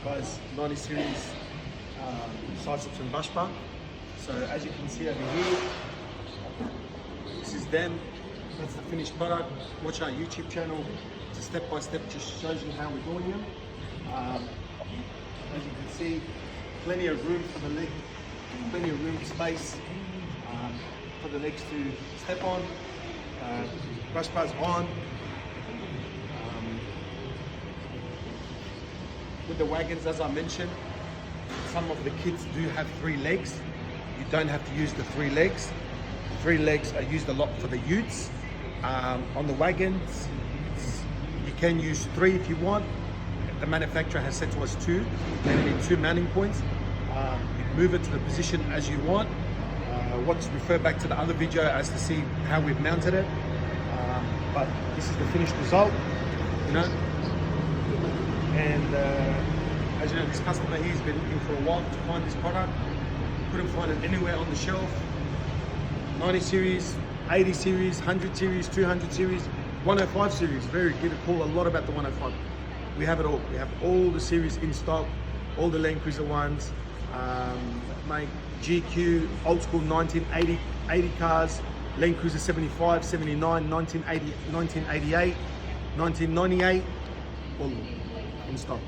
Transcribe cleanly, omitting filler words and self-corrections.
Guys, 90 series side steps and brush bar. So as you can see over here, this is them. That's the finished product. Watch our YouTube channel. It's a step-by-step, just shows you how we're doing them. As you can see, plenty of room for the leg, plenty of room, space for the legs to step on. Brush bars on. With the wagons, as I mentioned, some of the kits do have 3 legs. You don't have to use the 3 legs. 3 legs are used a lot for the utes. On the wagons, you can use 3 if you want. The manufacturer has said to us 2. They need 2 mounting points. You can move it to the position as you want. Refer back to the other video as to see how we've mounted it. But this is the finished result, you know. And as you know, this customer here's been looking for a while to find this product. Couldn't find it anywhere on the shelf. 90 series, 80 series, 100 series, 200 series, 105 series. Very good to call a lot about the 105. We have it all. We have all the series in stock, all the Land Cruiser ones, mate, GQ, old school 1980 cars, Land Cruiser 75, 79, 1980, 1988, 1998, all in stock.